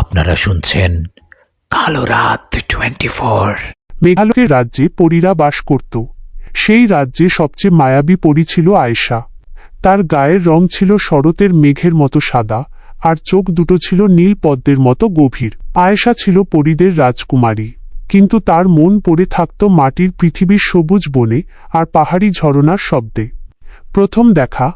আপনারা শুনছেন কালো রাত 24। মেঘালয়ের রাজ্যে পরীরা বাস করত। সেই রাজ্যে সবচেয়ে মায়াবী পরী ছিল আয়েশা। তার গায়ের রং ছিল শরতের মেঘের মতো সাদা, আর চোখ দুটো ছিল নীল পদ্মের মতো গভীর। আয়েশা ছিল পরীদের রাজকুমারী, কিন্তু তার মন পড়ে থাকত মাটির পৃথিবীর সবুজ বনে আর পাহাড়ি ঝরনার শব্দে। প্রথম দেখা,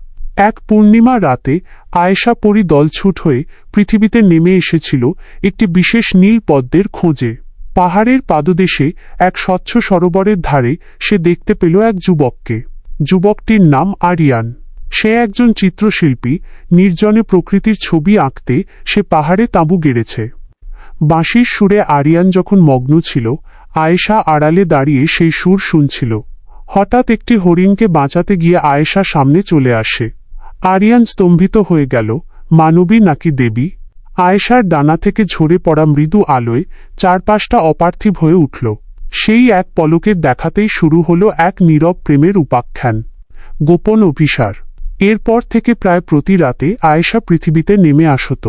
এক পূর্ণিমা রাতে আয়েশা পরী দলছুট হয়ে পৃথিবীতে নেমে এসেছিল একটি বিশেষ নীল পদ্মের খোঁজে। পাহাড়ের পাদদেশে এক স্বচ্ছ সরোবরের ধারে সে দেখতে পেল এক যুবককে। যুবকটির নাম আরিয়ান। সে একজন চিত্রশিল্পী। নির্জনে প্রকৃতির ছবি আঁকতে সে পাহাড়ে তাঁবু গেড়েছে। বাঁশির সুরে আরিয়ান যখন মগ্ন ছিল, আয়েশা আড়ালে দাঁড়িয়ে সেই সুর শুনছিল। হঠাৎ একটি হরিণকে বাঁচাতে গিয়ে আয়েশা সামনে চলে আসে। আরিয়ান স্তম্ভিত হয়ে গেল, মানবী নাকি দেবী? আয়েশার ডানা থেকে ঝরে পড়া মৃদু আলোয় চারপাশটা অপার্থিব হয়ে উঠল। সেই এক পলকের দেখাতেই শুরু হলো এক নীরব প্রেমের উপাখ্যান, গোপন অভিসার। এরপর থেকে প্রায় প্রতি রাতে আয়েশা পৃথিবীতে নেমে আসত।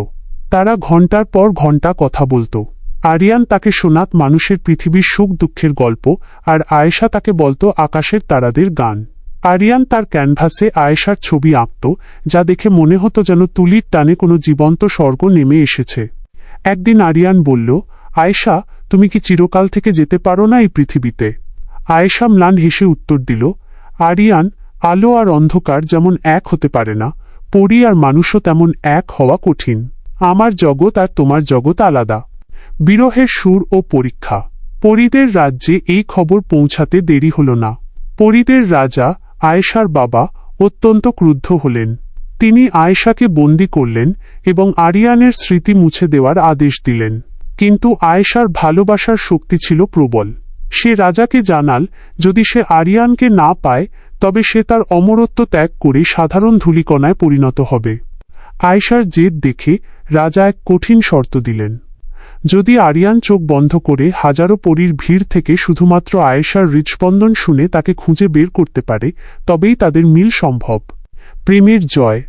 তারা ঘণ্টার পর ঘণ্টা কথা বলত। আরিয়ান তাকে শোনাত মানুষের পৃথিবীর সুখ দুঃখের গল্প, আর আয়েশা তাকে বলত আকাশের তারাদের গান। আরিয়ান তার ক্যানভাসে আয়েশার ছবি আঁকত, যা দেখে মনে হতো যেন তুলির টানে কোনো জীবন্ত স্বর্গ নেমে এসেছে। একদিন আরিয়ান বলল, আয়েশা, তুমি কি চিরকাল থেকে যেতে পারো না এই পৃথিবীতে? আয়েশা ম্লান হেসে উত্তর দিল, আরিয়ান, আলো আর অন্ধকার যেমন এক হতে পারে না, পরী আর মানুষও তেমন এক হওয়া কঠিন। আমার জগৎ আর তোমার জগৎ আলাদা। বিরহের সুর ও পরীক্ষা। পরীদের রাজ্যে এই খবর পৌঁছাতে দেরি হল না। পরীদের রাজা, আয়েশার বাবা, অত্যন্ত ক্রুদ্ধ হলেন। তিনি আয়েশাকে বন্দী করলেন এবং আরিয়ানের স্মৃতি মুছে দেওয়ার আদেশ দিলেন। কিন্তু আয়েশার ভালোবাসার শক্তি ছিল প্রবল। সে রাজাকে জানাল, যদি সে আরিয়ানকে না পায় তবে সে তার অমরত্ব ত্যাগ করে সাধারণ ধূলিকণায় পরিণত হবে। আয়েশার জেদ দেখে রাজা এক কঠিন শর্ত দিলেন। যদি আরিয়ান চোখ বন্ধ করে হাজারো পরীর ভিড় থেকে শুধুমাত্র আয়েশার হৃৎস্পন্দন শুনে তাকে খুঁজে বের করতে পারে, তবেই তাদের মিল সম্ভব। প্রেমের জয়।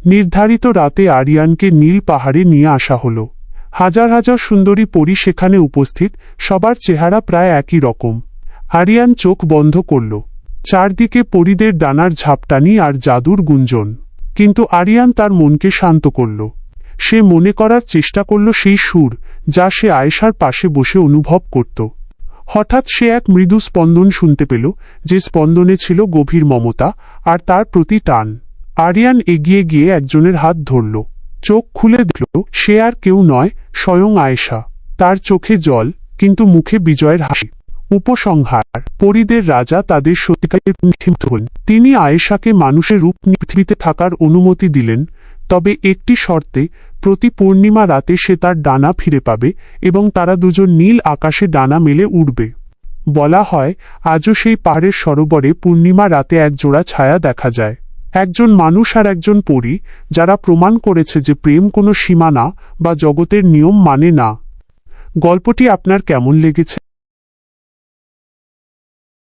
নির্ধারিত রাতে আরিয়ানকে নীল পাহাড়ে নিয়ে আসা হল। হাজার হাজার সুন্দরী পরী সেখানে উপস্থিত, সবার চেহারা প্রায় একই রকম। আরিয়ান চোখ বন্ধ করল। চারদিকে পরীদের ডানার ঝাপটানি আর জাদুর গুঞ্জন। কিন্তু আরিয়ান তার মনকে শান্ত করল। সে মনে করার চেষ্টা করল সেই সুর, যা সে আয়েশার পাশে বসে অনুভব করত। হঠাৎ সে এক মৃদু স্পন্দন শুনতে পেল, যে স্পন্দনে ছিল গভীর মমতা আর তার প্রতি টান। আরিয়ান এগিয়ে গিয়ে একজনের হাত ধরল। চোখ খুলে দেখল সে আর কেউ নয়, স্বয়ং আয়েশা। তার চোখে জল, কিন্তু মুখে বিজয়ের হাসি। উপসংহার। পরীদের রাজা তাদের সত্যিকারের ক্ষিপ্ত হলেন। তিনি আয়েশাকে মানুষের রূপ নিয়ে পৃথিবীতে থাকার অনুমতি দিলেন, তবে একটি শর্তে, প্রতি পূর্ণিমা রাতে সে তার ডানা ফিরে পাবে এবং তারা দুজন নীল আকাশে ডানা মেলে উড়বে। বলা হয়, আজও সেই পাহাড়ের সরোবরে পূর্ণিমা রাতে এক জোড়া ছায়া দেখা যায়, একজন মানুষ আর একজন পরী, যারা প্রমাণ করেছে যে প্রেম কোনো সীমানা বা জগতের নিয়ম মানে না। গল্পটি আপনার কেমন লেগেছে?